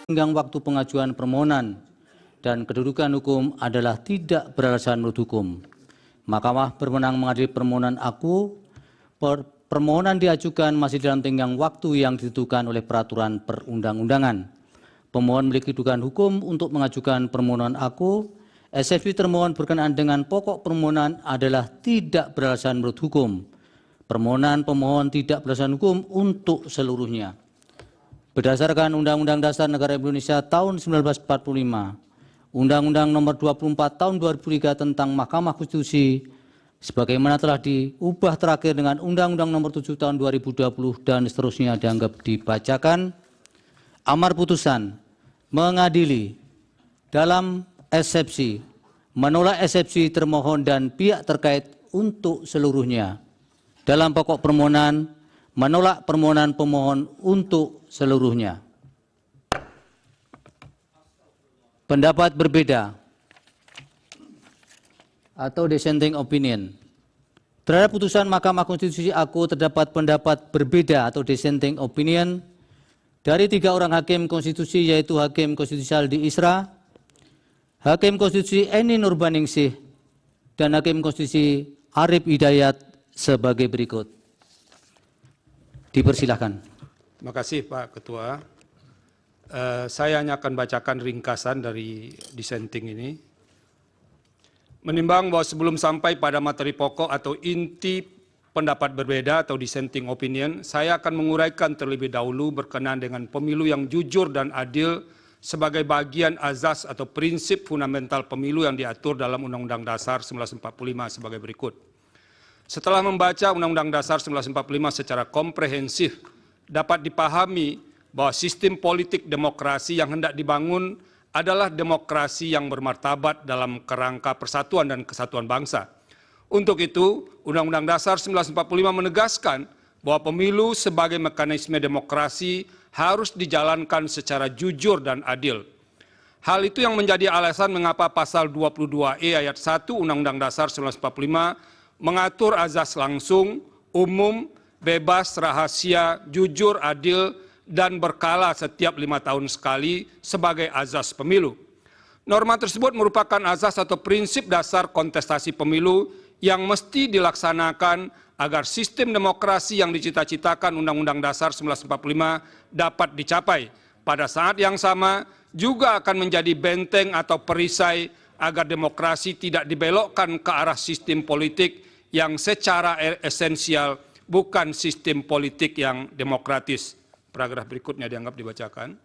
tenggang waktu pengajuan permohonan dan kedudukan hukum adalah tidak beralasan menurut hukum. Mahkamah berwenang mengadili permohonan aku. Permohonan diajukan masih dalam tenggang waktu yang ditentukan oleh peraturan perundang-undangan. Pemohon memiliki kedudukan hukum untuk mengajukan permohonan aku. Eksepsi termohon berkenaan dengan pokok permohonan adalah tidak beralasan menurut hukum. Permohonan pemohon tidak beralasan hukum untuk seluruhnya. Berdasarkan Undang-Undang Dasar Negara Indonesia tahun 1945, Undang-Undang Nomor 24 tahun 2003 tentang Mahkamah Konstitusi, sebagaimana telah diubah terakhir dengan Undang-Undang Nomor 7 tahun 2020 dan seterusnya dianggap dibacakan. Amar putusan mengadili dalam eksepsi, menolak eksepsi termohon dan pihak terkait untuk seluruhnya. Dalam pokok permohonan, menolak permohonan pemohon untuk seluruhnya. Pendapat berbeda atau dissenting opinion. Terhadap putusan Mahkamah Konstitusi aku terdapat pendapat berbeda atau dissenting opinion dari 3 orang hakim konstitusi, yaitu Hakim Konstitusial di Isra, Hakim Konstitusi Eni Nurbaningsih, dan Hakim Konstitusi Arif Hidayat sebagai berikut. Dipersilahkan. Terima kasih Pak Ketua. Saya hanya akan bacakan ringkasan dari dissenting ini. Menimbang bahwa sebelum sampai pada materi pokok atau inti pendapat berbeda atau dissenting opinion, saya akan menguraikan terlebih dahulu berkenaan dengan pemilu yang jujur dan adil sebagai bagian azas atau prinsip fundamental pemilu yang diatur dalam Undang-Undang Dasar 1945 sebagai berikut. Setelah membaca Undang-Undang Dasar 1945 secara komprehensif, dapat dipahami bahwa sistem politik demokrasi yang hendak dibangun adalah demokrasi yang bermartabat dalam kerangka persatuan dan kesatuan bangsa. Untuk itu, Undang-Undang Dasar 1945 menegaskan bahwa pemilu sebagai mekanisme demokrasi harus dijalankan secara jujur dan adil. Hal itu yang menjadi alasan mengapa pasal 22E ayat 1 Undang-Undang Dasar 1945 mengatur azas langsung, umum, bebas, rahasia, jujur, adil, dan berkala setiap 5 tahun sekali sebagai azas pemilu. Norma tersebut merupakan azas atau prinsip dasar kontestasi pemilu yang mesti dilaksanakan agar sistem demokrasi yang dicita-citakan Undang-Undang Dasar 1945 dapat dicapai. Pada saat yang sama juga akan menjadi benteng atau perisai agar demokrasi tidak dibelokkan ke arah sistem politik yang secara esensial bukan sistem politik yang demokratis. Paragraf berikutnya dianggap dibacakan.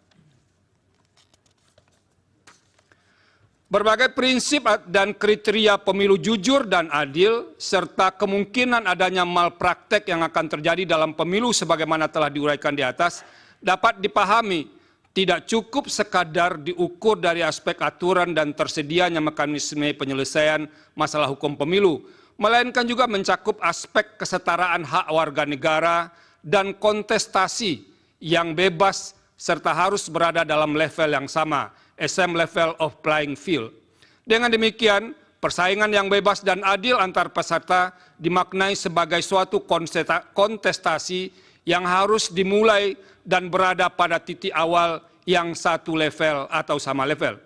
Berbagai prinsip dan kriteria pemilu jujur dan adil, serta kemungkinan adanya malpraktek yang akan terjadi dalam pemilu sebagaimana telah diuraikan di atas, dapat dipahami tidak cukup sekadar diukur dari aspek aturan dan tersedianya mekanisme penyelesaian masalah hukum pemilu, melainkan juga mencakup aspek kesetaraan hak warga negara dan kontestasi yang bebas serta harus berada dalam level yang sama, same level of playing field. Dengan demikian, persaingan yang bebas dan adil antar peserta dimaknai sebagai suatu kontestasi yang harus dimulai dan berada pada titik awal yang satu level atau sama level.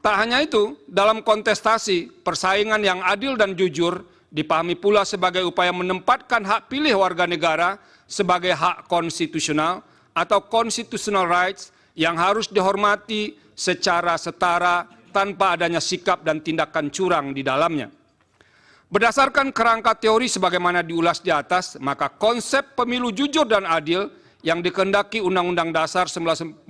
Tak hanya itu, dalam kontestasi, persaingan yang adil dan jujur dipahami pula sebagai upaya menempatkan hak pilih warga negara sebagai hak konstitusional atau constitutional rights yang harus dihormati secara setara tanpa adanya sikap dan tindakan curang di dalamnya. Berdasarkan kerangka teori sebagaimana diulas di atas, maka konsep pemilu jujur dan adil yang dikehendaki Undang-Undang Dasar 1945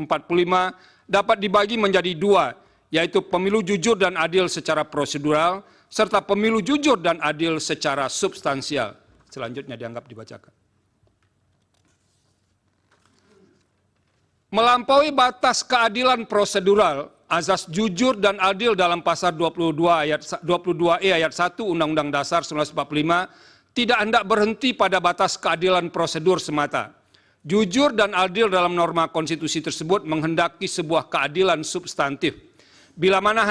dapat dibagi menjadi 2, yaitu pemilu jujur dan adil secara prosedural, serta pemilu jujur dan adil secara substansial. Selanjutnya dianggap dibacakan. Melampaui batas keadilan prosedural, azas jujur dan adil dalam pasal 22E ayat 1 Undang-Undang Dasar 1945 tidak hendak berhenti pada batas keadilan prosedur semata. Jujur dan adil dalam norma konstitusi tersebut menghendaki sebuah keadilan substantif. Bila mana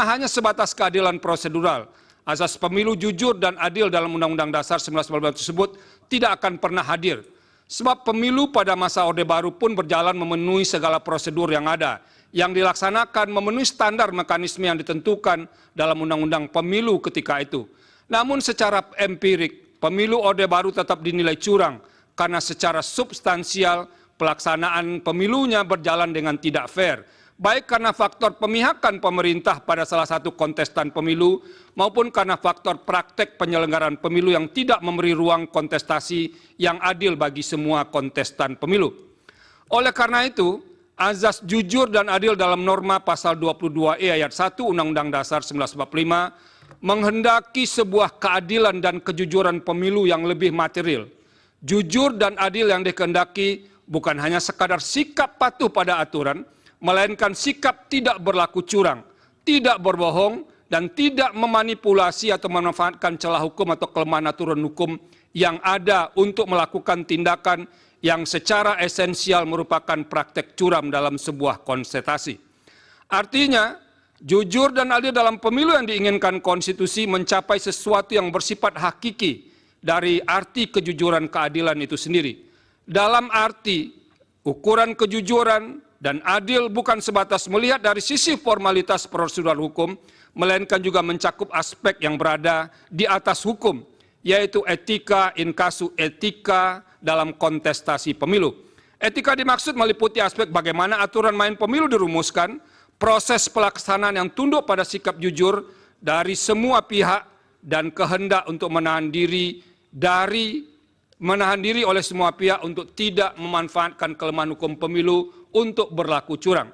hanya sebatas keadilan prosedural, azas pemilu jujur dan adil dalam Undang-Undang Dasar 1945 tersebut tidak akan pernah hadir. Sebab pemilu pada masa Orde Baru pun berjalan memenuhi segala prosedur yang ada, yang dilaksanakan memenuhi standar mekanisme yang ditentukan dalam Undang-Undang Pemilu ketika itu. Namun secara empirik, pemilu Orde Baru tetap dinilai curang karena secara substansial pelaksanaan pemilunya berjalan dengan tidak fair, baik karena faktor pemihakan pemerintah pada salah satu kontestan pemilu maupun karena faktor praktek penyelenggaraan pemilu yang tidak memberi ruang kontestasi yang adil bagi semua kontestan pemilu. Oleh karena itu, azas jujur dan adil dalam norma pasal 22E ayat 1 Undang-Undang Dasar 1945 menghendaki sebuah keadilan dan kejujuran pemilu yang lebih material. Jujur dan adil yang dikehendaki bukan hanya sekadar sikap patuh pada aturan, melainkan sikap tidak berlaku curang, tidak berbohong, dan tidak memanipulasi atau memanfaatkan celah hukum atau kelemahan aturan hukum yang ada untuk melakukan tindakan yang secara esensial merupakan praktek curam dalam sebuah kontestasi. Artinya, jujur dan adil dalam pemilu yang diinginkan konstitusi mencapai sesuatu yang bersifat hakiki dari arti kejujuran keadilan itu sendiri. Dalam arti, ukuran kejujuran dan adil bukan sebatas melihat dari sisi formalitas prosedural hukum, melainkan juga mencakup aspek yang berada di atas hukum, yaitu etika in casu etika dalam kontestasi pemilu. Etika dimaksud meliputi aspek bagaimana aturan main pemilu dirumuskan, proses pelaksanaan yang tunduk pada sikap jujur dari semua pihak, dan kehendak untuk menahan diri oleh semua pihak untuk tidak memanfaatkan kelemahan hukum pemilu untuk berlaku curang.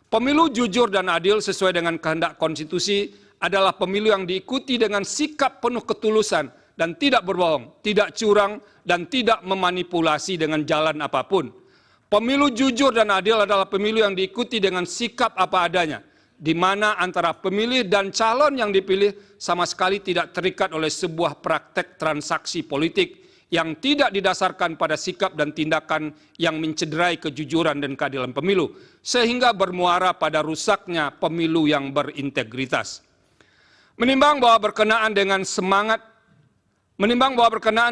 Pemilu jujur dan adil sesuai dengan kehendak konstitusi adalah pemilu yang diikuti dengan sikap penuh ketulusan dan tidak berbohong, tidak curang, dan tidak memanipulasi dengan jalan apapun. Pemilu jujur dan adil adalah pemilu yang diikuti dengan sikap apa adanya, di mana antara pemilih dan calon yang dipilih sama sekali tidak terikat oleh sebuah praktek transaksi politik yang tidak didasarkan pada sikap dan tindakan yang mencederai kejujuran dan keadilan pemilu, sehingga bermuara pada rusaknya pemilu yang berintegritas. Menimbang bahwa berkenaan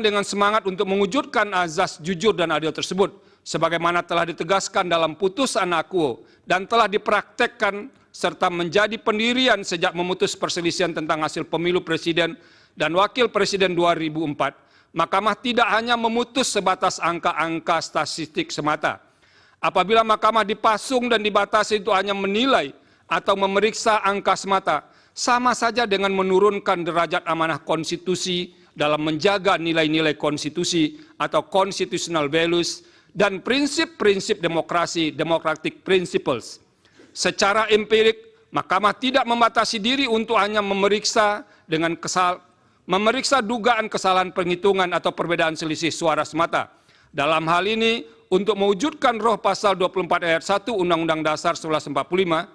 dengan semangat untuk mewujudkan azas jujur dan adil tersebut, sebagaimana telah ditegaskan dalam putusan akuo dan telah dipraktekkan serta menjadi pendirian sejak memutus perselisihan tentang hasil pemilu presiden dan wakil presiden 2004, Mahkamah tidak hanya memutus sebatas angka-angka statistik semata. Apabila Mahkamah dipasung dan dibatasi itu hanya menilai atau memeriksa angka semata, sama saja dengan menurunkan derajat amanah konstitusi dalam menjaga nilai-nilai konstitusi atau constitutional values dan prinsip-prinsip demokrasi, democratic principles. Secara empirik, Mahkamah tidak membatasi diri untuk hanya memeriksa dugaan kesalahan penghitungan atau perbedaan selisih suara semata. Dalam hal ini, untuk mewujudkan roh pasal 24 ayat 1 Undang-Undang Dasar 1945,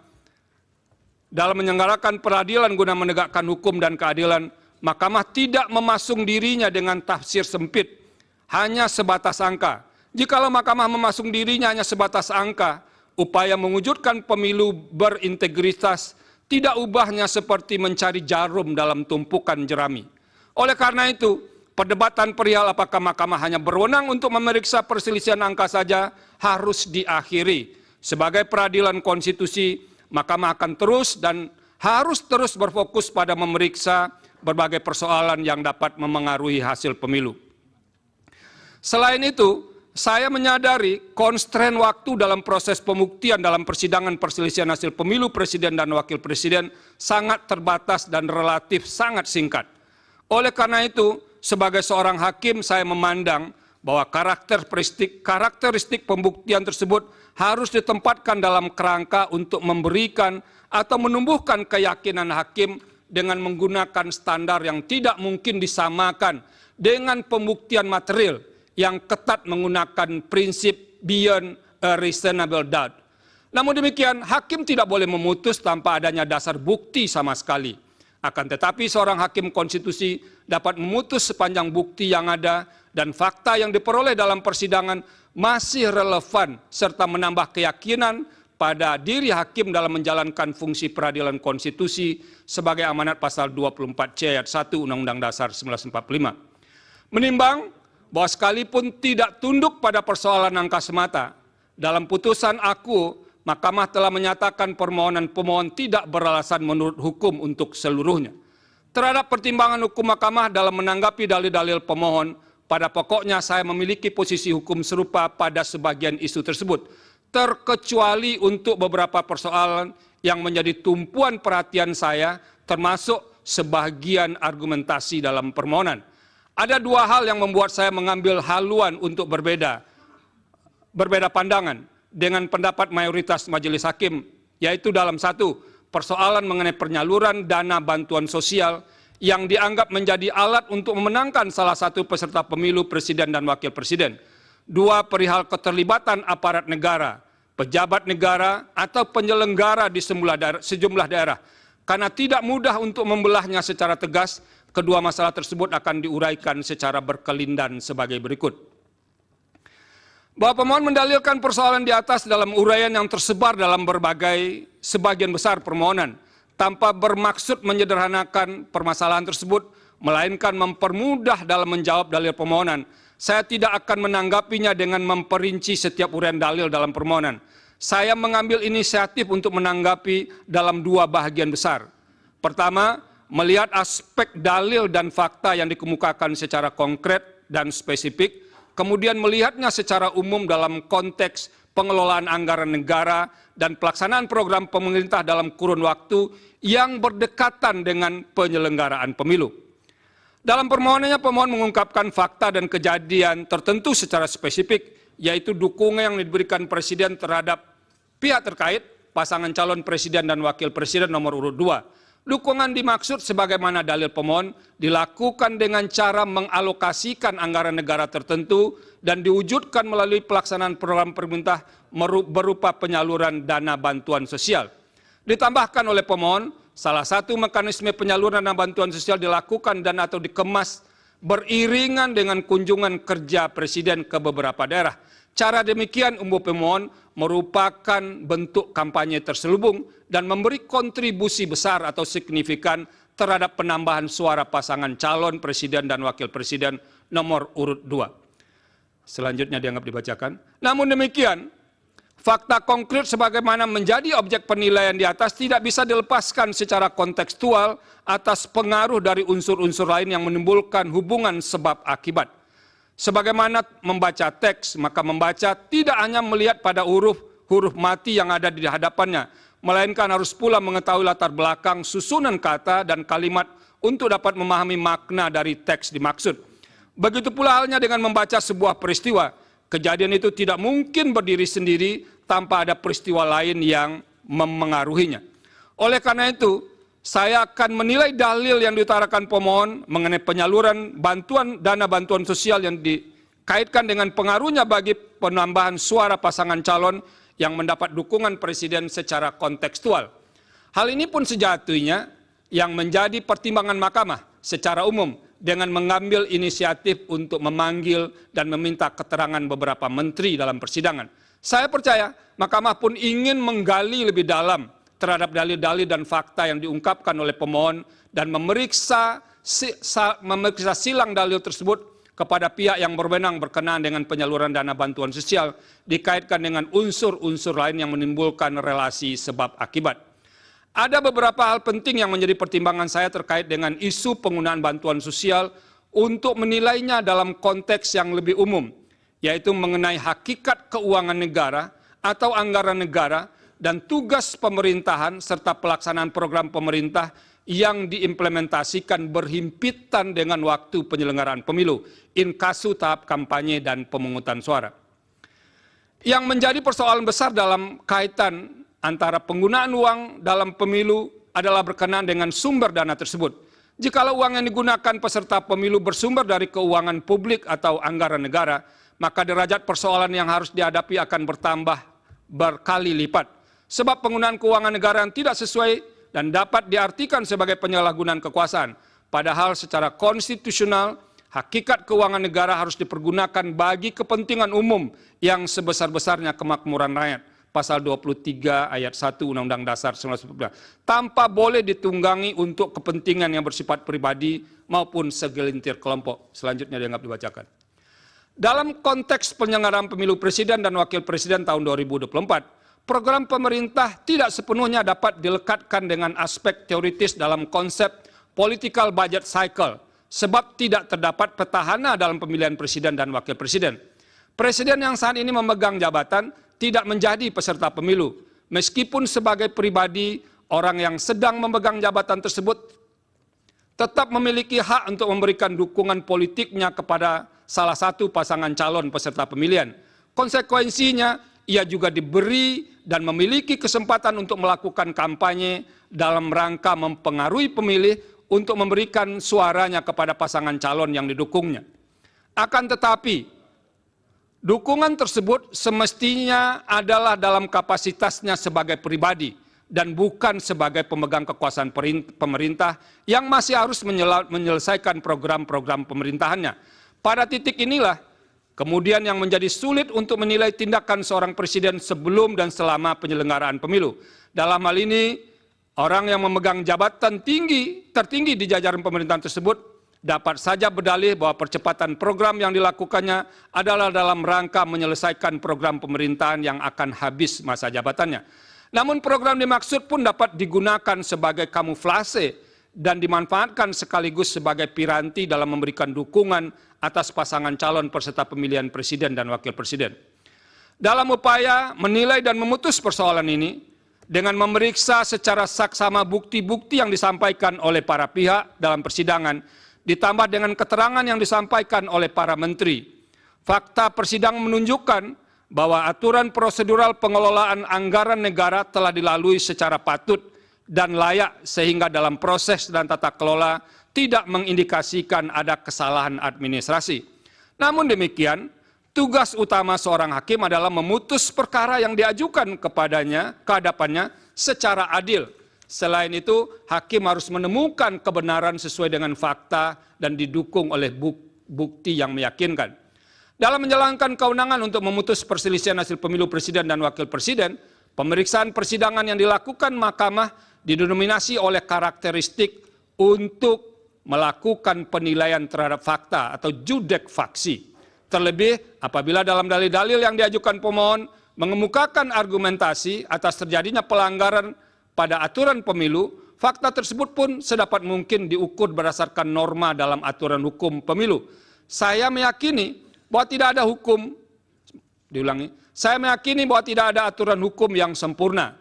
dalam menyelenggarakan peradilan guna menegakkan hukum dan keadilan, Mahkamah tidak memasung dirinya dengan tafsir sempit, hanya sebatas angka. Jikalau Mahkamah memasung dirinya hanya sebatas angka, upaya mewujudkan pemilu berintegritas tidak ubahnya seperti mencari jarum dalam tumpukan jerami. Oleh karena itu, perdebatan perihal apakah Mahkamah hanya berwenang untuk memeriksa perselisihan angka saja harus diakhiri. Sebagai peradilan konstitusi, Mahkamah akan terus dan harus terus berfokus pada memeriksa berbagai persoalan yang dapat memengaruhi hasil pemilu. Selain itu, saya menyadari konstrain waktu dalam proses pembuktian dalam persidangan perselisihan hasil pemilu presiden dan wakil presiden sangat terbatas dan relatif sangat singkat. Oleh karena itu, sebagai seorang hakim saya memandang bahwa karakteristik pembuktian tersebut harus ditempatkan dalam kerangka untuk memberikan atau menumbuhkan keyakinan hakim dengan menggunakan standar yang tidak mungkin disamakan dengan pembuktian material yang ketat menggunakan prinsip beyond a reasonable doubt. Namun demikian, hakim tidak boleh memutus tanpa adanya dasar bukti sama sekali. Akan tetapi seorang hakim konstitusi dapat memutus sepanjang bukti yang ada dan fakta yang diperoleh dalam persidangan masih relevan serta menambah keyakinan pada diri hakim dalam menjalankan fungsi peradilan konstitusi sebagai amanat pasal 24C ayat 1 Undang-Undang Dasar 1945. Menimbang bahwa sekalipun tidak tunduk pada persoalan angka semata, dalam putusan aku, Mahkamah telah menyatakan permohonan pemohon tidak beralasan menurut hukum untuk seluruhnya. Terhadap pertimbangan hukum Mahkamah dalam menanggapi dalil-dalil pemohon, pada pokoknya saya memiliki posisi hukum serupa pada sebagian isu tersebut, terkecuali untuk beberapa persoalan yang menjadi tumpuan perhatian saya, termasuk sebagian argumentasi dalam permohonan. Ada dua hal yang membuat saya mengambil haluan untuk berbeda pandangan dengan pendapat mayoritas majelis hakim, yaitu dalam satu, persoalan mengenai penyaluran dana bantuan sosial yang dianggap menjadi alat untuk memenangkan salah satu peserta pemilu presiden dan wakil presiden. Dua, perihal keterlibatan aparat negara, pejabat negara atau penyelenggara di sejumlah daerah. Karena tidak mudah untuk membelahnya secara tegas, kedua masalah tersebut akan diuraikan secara berkelindan sebagai berikut. Bahwa pemohon mendalilkan persoalan di atas dalam uraian yang tersebar dalam sebagian besar permohonan, tanpa bermaksud menyederhanakan permasalahan tersebut, melainkan mempermudah dalam menjawab dalil permohonan. Saya tidak akan menanggapinya dengan memperinci setiap uraian dalil dalam permohonan. Saya mengambil inisiatif untuk menanggapi dalam dua bahagian besar. Pertama, melihat aspek dalil dan fakta yang dikemukakan secara konkret dan spesifik, kemudian melihatnya secara umum dalam konteks pengelolaan anggaran negara dan pelaksanaan program pemerintah dalam kurun waktu yang berdekatan dengan penyelenggaraan pemilu. Dalam permohonannya, pemohon mengungkapkan fakta dan kejadian tertentu secara spesifik, yaitu dukungan yang diberikan Presiden terhadap pihak terkait, pasangan calon Presiden dan Wakil Presiden nomor urut 2. Dukungan dimaksud sebagaimana dalil pemohon dilakukan dengan cara mengalokasikan anggaran negara tertentu dan diwujudkan melalui pelaksanaan program pemerintah berupa penyaluran dana bantuan sosial. Ditambahkan oleh pemohon, salah satu mekanisme penyaluran dana bantuan sosial dilakukan dan atau dikemas beriringan dengan kunjungan kerja Presiden ke beberapa daerah. Cara demikian umum pemohon merupakan bentuk kampanye terselubung dan memberi kontribusi besar atau signifikan terhadap penambahan suara pasangan calon Presiden dan Wakil Presiden nomor urut 2. Selanjutnya dianggap dibacakan. Namun demikian, fakta konkret sebagaimana menjadi objek penilaian di atas tidak bisa dilepaskan secara kontekstual atas pengaruh dari unsur-unsur lain yang menimbulkan hubungan sebab akibat. Sebagaimana membaca teks, maka membaca tidak hanya melihat pada huruf mati yang ada di hadapannya, melainkan harus pula mengetahui latar belakang susunan kata dan kalimat untuk dapat memahami makna dari teks dimaksud. Begitu pula halnya dengan membaca sebuah peristiwa, kejadian itu tidak mungkin berdiri sendiri tanpa ada peristiwa lain yang memengaruhinya. Oleh karena itu, saya akan menilai dalil yang diutarakan pemohon mengenai penyaluran dana bantuan sosial yang dikaitkan dengan pengaruhnya bagi penambahan suara pasangan calon yang mendapat dukungan Presiden secara kontekstual. Hal ini pun sejatinya yang menjadi pertimbangan Mahkamah secara umum dengan mengambil inisiatif untuk memanggil dan meminta keterangan beberapa menteri dalam persidangan. Saya percaya Mahkamah pun ingin menggali lebih dalam terhadap dalil-dalil dan fakta yang diungkapkan oleh pemohon dan memeriksa silang dalil tersebut kepada pihak yang berwenang berkenaan dengan penyaluran dana bantuan sosial dikaitkan dengan unsur-unsur lain yang menimbulkan relasi sebab akibat. Ada beberapa hal penting yang menjadi pertimbangan saya terkait dengan isu penggunaan bantuan sosial untuk menilainya dalam konteks yang lebih umum, yaitu mengenai hakikat keuangan negara atau anggaran negara dan tugas pemerintahan serta pelaksanaan program pemerintah yang diimplementasikan berhimpitan dengan waktu penyelenggaraan pemilu, inkasu tahap kampanye dan pemungutan suara. Yang menjadi persoalan besar dalam kaitan antara penggunaan uang dalam pemilu adalah berkenaan dengan sumber dana tersebut. Jikalau uang yang digunakan peserta pemilu bersumber dari keuangan publik atau anggaran negara, maka derajat persoalan yang harus dihadapi akan bertambah berkali lipat. Sebab penggunaan keuangan negara yang tidak sesuai dan dapat diartikan sebagai penyalahgunaan kekuasaan. Padahal secara konstitusional, hakikat keuangan negara harus dipergunakan bagi kepentingan umum yang sebesar-besarnya kemakmuran rakyat. Pasal 23 ayat 1 Undang-Undang Dasar 1945. Tanpa boleh ditunggangi untuk kepentingan yang bersifat pribadi maupun segelintir kelompok. Selanjutnya dianggap dibacakan. Dalam konteks penyelenggaraan pemilu presiden dan wakil presiden tahun 2024, program pemerintah tidak sepenuhnya dapat dilekatkan dengan aspek teoritis dalam konsep political budget cycle, sebab tidak terdapat petahana dalam pemilihan presiden dan wakil presiden. Presiden yang saat ini memegang jabatan tidak menjadi peserta pemilu, meskipun sebagai pribadi orang yang sedang memegang jabatan tersebut tetap memiliki hak untuk memberikan dukungan politiknya kepada salah satu pasangan calon peserta pemilihan. Konsekuensinya, ia juga diberi dan memiliki kesempatan untuk melakukan kampanye dalam rangka mempengaruhi pemilih untuk memberikan suaranya kepada pasangan calon yang didukungnya. Akan tetapi, dukungan tersebut semestinya adalah dalam kapasitasnya sebagai pribadi dan bukan sebagai pemegang kekuasaan pemerintah yang masih harus menyelesaikan program-program pemerintahannya. Pada titik inilah kemudian yang menjadi sulit untuk menilai tindakan seorang presiden sebelum dan selama penyelenggaraan pemilu. Dalam hal ini, orang yang memegang jabatan tertinggi di jajaran pemerintahan tersebut dapat saja berdalih bahwa percepatan program yang dilakukannya adalah dalam rangka menyelesaikan program pemerintahan yang akan habis masa jabatannya. Namun program dimaksud pun dapat digunakan sebagai kamuflase dan dimanfaatkan sekaligus sebagai piranti dalam memberikan dukungan atas pasangan calon peserta pemilihan presiden dan wakil presiden. Dalam upaya menilai dan memutus persoalan ini, dengan memeriksa secara saksama bukti-bukti yang disampaikan oleh para pihak dalam persidangan, ditambah dengan keterangan yang disampaikan oleh para menteri, fakta persidangan menunjukkan bahwa aturan prosedural pengelolaan anggaran negara telah dilalui secara patut dan layak sehingga dalam proses dan tata kelola tidak mengindikasikan ada kesalahan administrasi. Namun demikian, tugas utama seorang hakim adalah memutus perkara yang diajukan kepadanya, ke hadapannya secara adil. Selain itu, hakim harus menemukan kebenaran sesuai dengan fakta dan didukung oleh bukti yang meyakinkan. Dalam menjalankan kewenangan untuk memutus perselisihan hasil pemilu presiden dan wakil presiden, pemeriksaan persidangan yang dilakukan mahkamah didominasi oleh karakteristik untuk melakukan penilaian terhadap fakta atau judek faksi. Terlebih apabila dalam dalil-dalil yang diajukan pemohon mengemukakan argumentasi atas terjadinya pelanggaran pada aturan pemilu, fakta tersebut pun sedapat mungkin diukur berdasarkan norma dalam aturan hukum pemilu. Saya meyakini bahwa tidak ada hukum, saya meyakini bahwa tidak ada aturan hukum yang sempurna,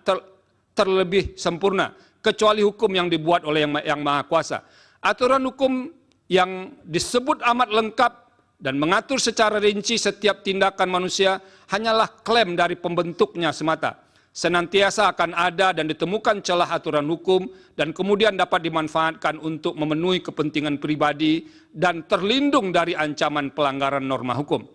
terlebih sempurna, kecuali hukum yang dibuat oleh Yang Maha Kuasa. Aturan hukum yang disebut amat lengkap dan mengatur secara rinci setiap tindakan manusia hanyalah klaim dari pembentuknya semata. Senantiasa akan ada dan ditemukan celah aturan hukum dan kemudian dapat dimanfaatkan untuk memenuhi kepentingan pribadi dan terlindung dari ancaman pelanggaran norma hukum.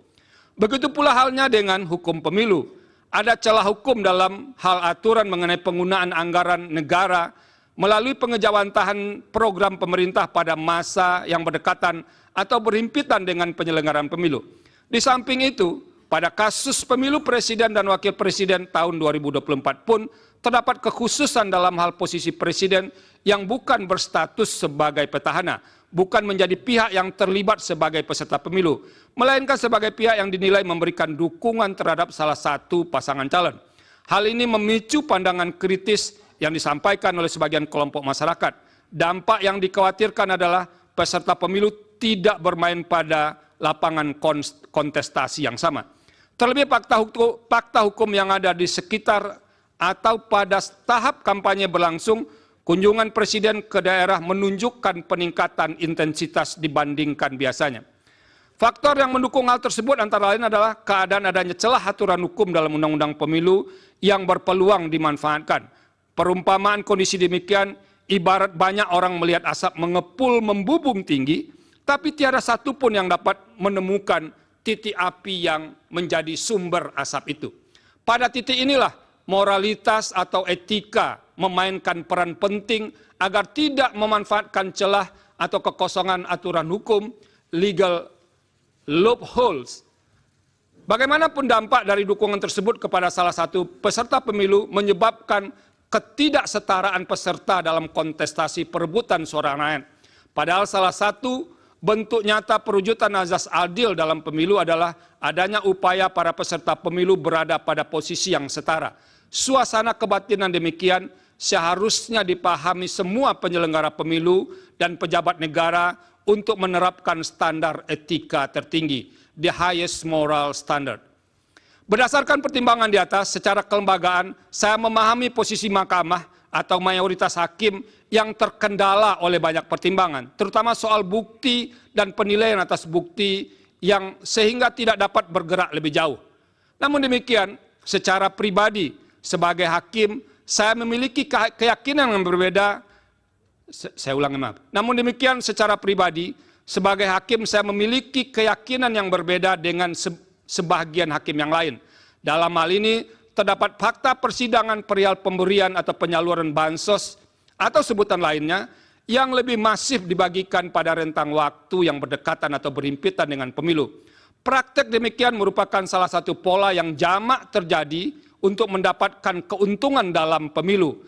Begitu pula halnya dengan hukum pemilu. Ada celah hukum dalam hal aturan mengenai penggunaan anggaran negara melalui pengejawantahan program pemerintah pada masa yang berdekatan atau berhimpitan dengan penyelenggaraan pemilu. Di samping itu, pada kasus pemilu presiden dan wakil presiden tahun 2024 pun terdapat kekhususan dalam hal posisi presiden yang bukan berstatus sebagai petahana, bukan menjadi pihak yang terlibat sebagai peserta pemilu, melainkan sebagai pihak yang dinilai memberikan dukungan terhadap salah satu pasangan calon. Hal ini memicu pandangan kritis yang disampaikan oleh sebagian kelompok masyarakat. Dampak yang dikhawatirkan adalah peserta pemilu tidak bermain pada lapangan kontestasi yang sama. Terlebih fakta hukum yang ada di sekitar atau pada tahap kampanye berlangsung, kunjungan presiden ke daerah menunjukkan peningkatan intensitas dibandingkan biasanya. Faktor yang mendukung hal tersebut antara lain adalah keadaan adanya celah aturan hukum dalam undang-undang pemilu yang berpeluang dimanfaatkan. Perumpamaan kondisi demikian ibarat banyak orang melihat asap mengepul membubung tinggi, tapi tiada satu pun yang dapat menemukan titik api yang menjadi sumber asap itu. Pada titik inilah moralitas atau etika memainkan peran penting agar tidak memanfaatkan celah atau kekosongan aturan hukum, legal loopholes. Bagaimanapun dampak dari dukungan tersebut kepada salah satu peserta pemilu menyebabkan ketidaksetaraan peserta dalam kontestasi perebutan suara rakyat. Padahal salah satu bentuk nyata perwujudan azas adil dalam pemilu adalah adanya upaya para peserta pemilu berada pada posisi yang setara. Suasana kebatinan demikian seharusnya dipahami semua penyelenggara pemilu dan pejabat negara untuk menerapkan standar etika tertinggi, the highest moral standard. Berdasarkan pertimbangan di atas, secara kelembagaan, saya memahami posisi mahkamah atau mayoritas hakim yang terkendala oleh banyak pertimbangan, terutama soal bukti dan penilaian atas bukti yang sehingga tidak dapat bergerak lebih jauh. Namun demikian, secara pribadi, sebagai hakim, saya memiliki keyakinan yang berbeda. Saya ulangi, maaf. Namun demikian, secara pribadi, sebagai hakim, saya memiliki keyakinan yang berbeda dengan sebagian hakim yang lain. Dalam hal ini, terdapat fakta persidangan perihal pemberian atau penyaluran bansos atau sebutan lainnya yang lebih masif dibagikan pada rentang waktu yang berdekatan atau berhimpitan dengan pemilu. Praktek demikian merupakan salah satu pola yang jamak terjadi untuk mendapatkan keuntungan dalam pemilu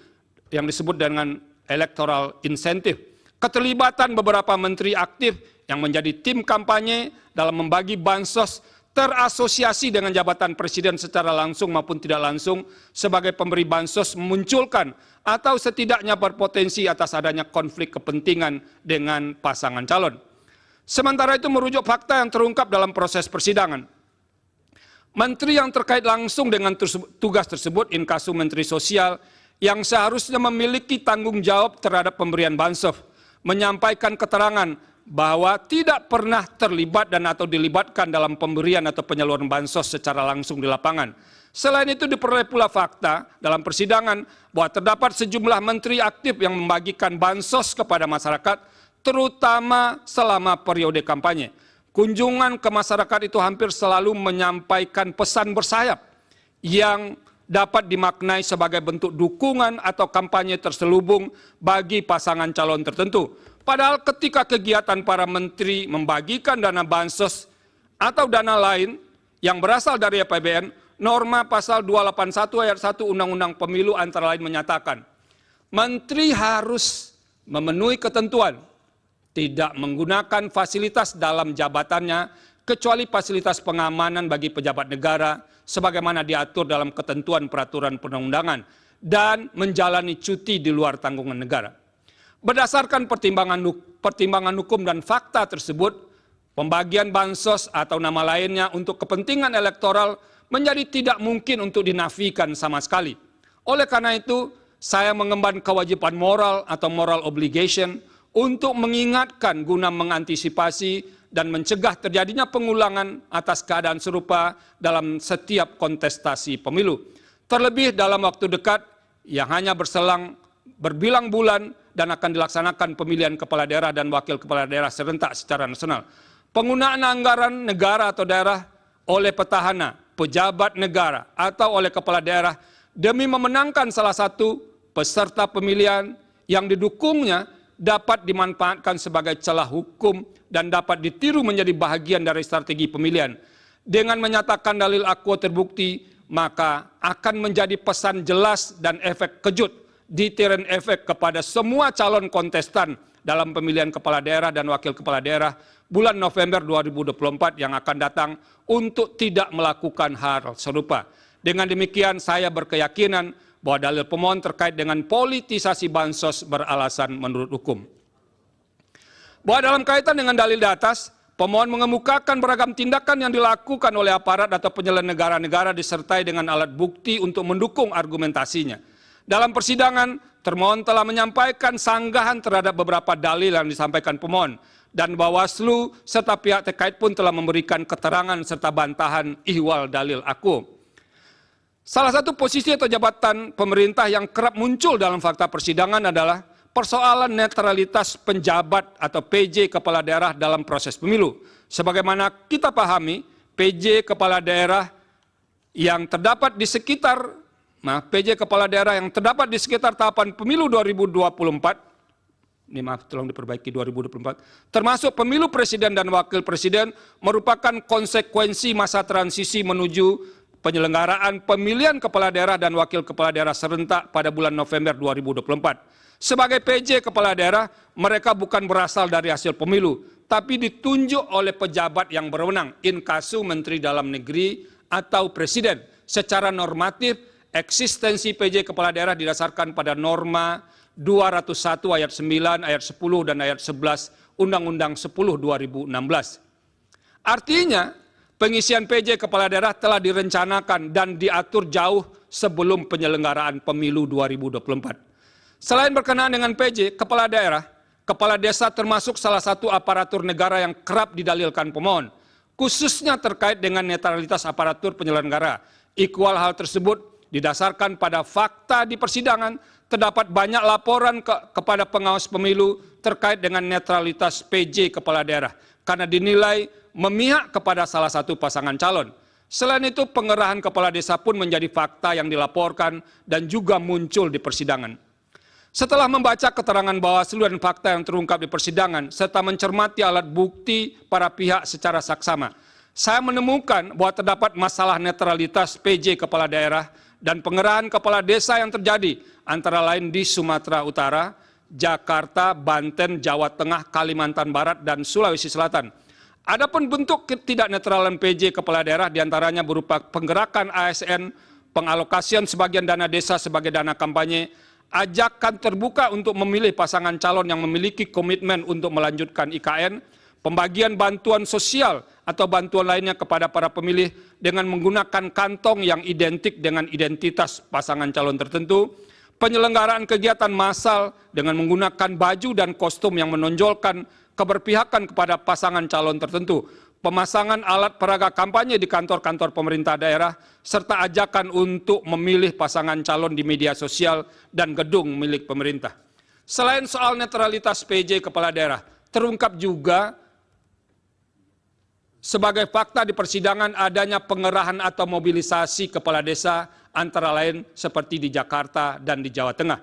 yang disebut dengan electoral incentive. Keterlibatan beberapa menteri aktif yang menjadi tim kampanye dalam membagi bansos terasosiasi dengan jabatan presiden secara langsung maupun tidak langsung sebagai pemberi bansos memunculkan atau setidaknya berpotensi atas adanya konflik kepentingan dengan pasangan calon. Sementara itu merujuk fakta yang terungkap dalam proses persidangan. Menteri yang terkait langsung dengan tugas tersebut, inkasu Menteri Sosial, yang seharusnya memiliki tanggung jawab terhadap pemberian bansos, menyampaikan keterangan bahwa tidak pernah terlibat dan atau dilibatkan dalam pemberian atau penyaluran bansos secara langsung di lapangan. Selain itu diperoleh pula fakta dalam persidangan bahwa terdapat sejumlah menteri aktif yang membagikan bansos kepada masyarakat, terutama selama periode kampanye. Kunjungan ke masyarakat itu hampir selalu menyampaikan pesan bersayap yang dapat dimaknai sebagai bentuk dukungan atau kampanye terselubung bagi pasangan calon tertentu. Padahal ketika kegiatan para menteri membagikan dana bansos atau dana lain yang berasal dari APBN, norma pasal 281 ayat 1 Undang-Undang Pemilu antara lain menyatakan, menteri harus memenuhi ketentuan, tidak menggunakan fasilitas dalam jabatannya, kecuali fasilitas pengamanan bagi pejabat negara, sebagaimana diatur dalam ketentuan peraturan perundang-undangan, dan menjalani cuti di luar tanggungan negara. Berdasarkan pertimbangan hukum dan fakta tersebut, pembagian bansos atau nama lainnya untuk kepentingan elektoral menjadi tidak mungkin untuk dinafikan sama sekali. Oleh karena itu, saya mengemban kewajiban moral atau moral obligation untuk mengingatkan guna mengantisipasi dan mencegah terjadinya pengulangan atas keadaan serupa dalam setiap kontestasi pemilu. Terlebih dalam waktu dekat yang hanya berselang berbilang bulan dan akan dilaksanakan pemilihan kepala daerah dan wakil kepala daerah serentak secara nasional. Penggunaan anggaran negara atau daerah oleh petahana, pejabat negara, atau oleh kepala daerah demi memenangkan salah satu peserta pemilihan yang didukungnya dapat dimanfaatkan sebagai celah hukum dan dapat ditiru menjadi bahagian dari strategi pemilihan. Dengan menyatakan dalil akuo terbukti, maka akan menjadi pesan jelas dan efek kejut, deterrent efek kepada semua calon kontestan dalam pemilihan kepala daerah dan wakil kepala daerah bulan November 2024 yang akan datang untuk tidak melakukan hal serupa. Dengan demikian, saya berkeyakinan bahwa dalil pemohon terkait dengan politisasi bansos beralasan menurut hukum. Bahwa dalam kaitan dengan dalil di atas, pemohon mengemukakan beragam tindakan yang dilakukan oleh aparat atau penyelenggara negara disertai dengan alat bukti untuk mendukung argumentasinya. Dalam persidangan, termohon telah menyampaikan sanggahan terhadap beberapa dalil yang disampaikan pemohon, dan Bawaslu serta pihak terkait pun telah memberikan keterangan serta bantahan ihwal dalil akuo. Salah satu posisi atau jabatan pemerintah yang kerap muncul dalam fakta persidangan adalah persoalan netralitas penjabat atau PJ kepala daerah dalam proses pemilu. Sebagaimana kita pahami, PJ kepala daerah yang terdapat di sekitar PJ kepala daerah yang terdapat di sekitar tahapan pemilu 2024, ini maaf tolong diperbaiki 2024, termasuk pemilu presiden dan wakil presiden merupakan konsekuensi masa transisi menuju penyelenggaraan pemilihan kepala daerah dan wakil kepala daerah serentak pada bulan November 2024. Sebagai PJ kepala daerah, mereka bukan berasal dari hasil pemilu, tapi ditunjuk oleh pejabat yang berwenang, inkasu Menteri Dalam Negeri atau Presiden. Secara normatif, eksistensi PJ Kepala Daerah didasarkan pada norma 201 ayat 9, ayat 10, dan ayat 11 Undang-Undang 10 2016. Artinya, pengisian PJ Kepala Daerah telah direncanakan dan diatur jauh sebelum penyelenggaraan pemilu 2024. Selain berkenaan dengan PJ Kepala Daerah, Kepala Desa termasuk salah satu aparatur negara yang kerap didalilkan pemohon, khususnya terkait dengan netralitas aparatur penyelenggara. Ikhwal hal tersebut didasarkan pada fakta di persidangan, terdapat banyak laporan kepada pengawas pemilu terkait dengan netralitas PJ Kepala Daerah, karena dinilai memihak kepada salah satu pasangan calon. Selain itu, pengerahan kepala desa pun menjadi fakta yang dilaporkan dan juga muncul di persidangan. Setelah membaca keterangan Bawaslu dan fakta yang terungkap di persidangan, serta mencermati alat bukti para pihak secara saksama, saya menemukan bahwa terdapat masalah netralitas PJ Kepala Daerah dan pengerahan kepala desa yang terjadi, antara lain di Sumatera Utara, Jakarta, Banten, Jawa Tengah, Kalimantan Barat, dan Sulawesi Selatan. Adapun bentuk ketidaknetralan PJ Kepala Daerah diantaranya berupa penggerakan ASN, pengalokasian sebagian dana desa sebagai dana kampanye, ajakan terbuka untuk memilih pasangan calon yang memiliki komitmen untuk melanjutkan IKN, pembagian bantuan sosial atau bantuan lainnya kepada para pemilih dengan menggunakan kantong yang identik dengan identitas pasangan calon tertentu, penyelenggaraan kegiatan massal dengan menggunakan baju dan kostum yang menonjolkan keberpihakan kepada pasangan calon tertentu, pemasangan alat peraga kampanye di kantor-kantor pemerintah daerah, serta ajakan untuk memilih pasangan calon di media sosial dan gedung milik pemerintah. Selain soal netralitas PJ Kepala Daerah, terungkap juga sebagai fakta di persidangan adanya pengerahan atau mobilisasi kepala desa, antara lain seperti di Jakarta dan di Jawa Tengah.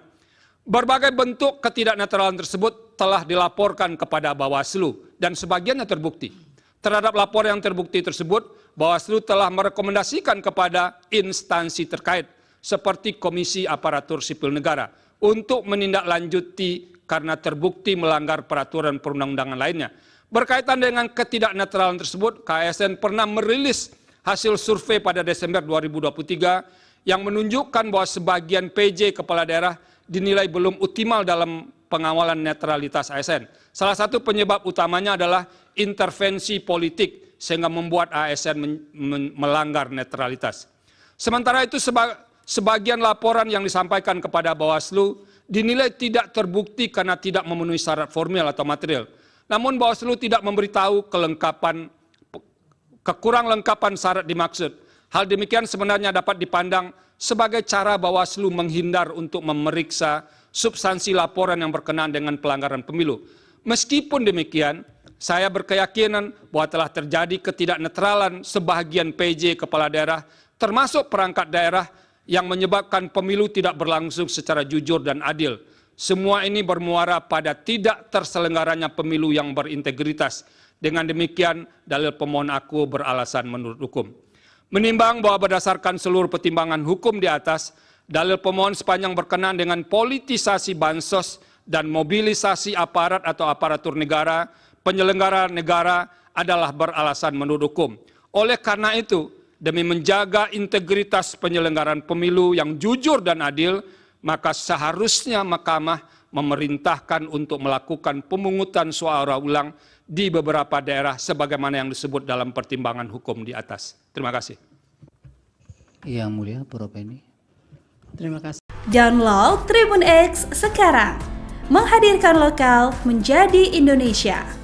Berbagai bentuk ketidaknetralan tersebut telah dilaporkan kepada Bawaslu dan sebagiannya terbukti. Terhadap laporan yang terbukti tersebut, Bawaslu telah merekomendasikan kepada instansi terkait seperti Komisi Aparatur Sipil Negara untuk menindaklanjuti karena terbukti melanggar peraturan perundang-undangan lainnya. Berkaitan dengan ketidaknetralan tersebut, KSN pernah merilis hasil survei pada Desember 2023 yang menunjukkan bahwa sebagian PJ Kepala Daerah dinilai belum optimal dalam pengawalan netralitas ASN. Salah satu penyebab utamanya adalah intervensi politik sehingga membuat ASN melanggar netralitas. Sementara itu sebagian laporan yang disampaikan kepada Bawaslu dinilai tidak terbukti karena tidak memenuhi syarat formil atau material. Namun Bawaslu tidak memberitahu kekurang lengkapan syarat dimaksud. Hal demikian sebenarnya dapat dipandang sebagai cara Bawaslu menghindar untuk memeriksa substansi laporan yang berkenaan dengan pelanggaran pemilu. Meskipun demikian, saya berkeyakinan bahwa telah terjadi ketidaknetralan sebagian PJ Kepala Daerah, termasuk perangkat daerah, yang menyebabkan pemilu tidak berlangsung secara jujur dan adil. Semua ini bermuara pada tidak terselenggaranya pemilu yang berintegritas. Dengan demikian, dalil pemohon aku beralasan menurut hukum. Menimbang bahwa berdasarkan seluruh pertimbangan hukum di atas, dalil pemohon sepanjang berkenaan dengan politisasi bansos dan mobilisasi aparat atau aparatur negara, penyelenggara negara adalah beralasan menurut hukum. Oleh karena itu, demi menjaga integritas penyelenggaraan pemilu yang jujur dan adil, maka seharusnya Mahkamah memerintahkan untuk melakukan pemungutan suara ulang di beberapa daerah sebagaimana yang disebut dalam pertimbangan hukum di atas. Terima kasih. Yang Mulia, Prof. Penny. Terima kasih. Download Tribun X sekarang, menghadirkan lokal menjadi Indonesia.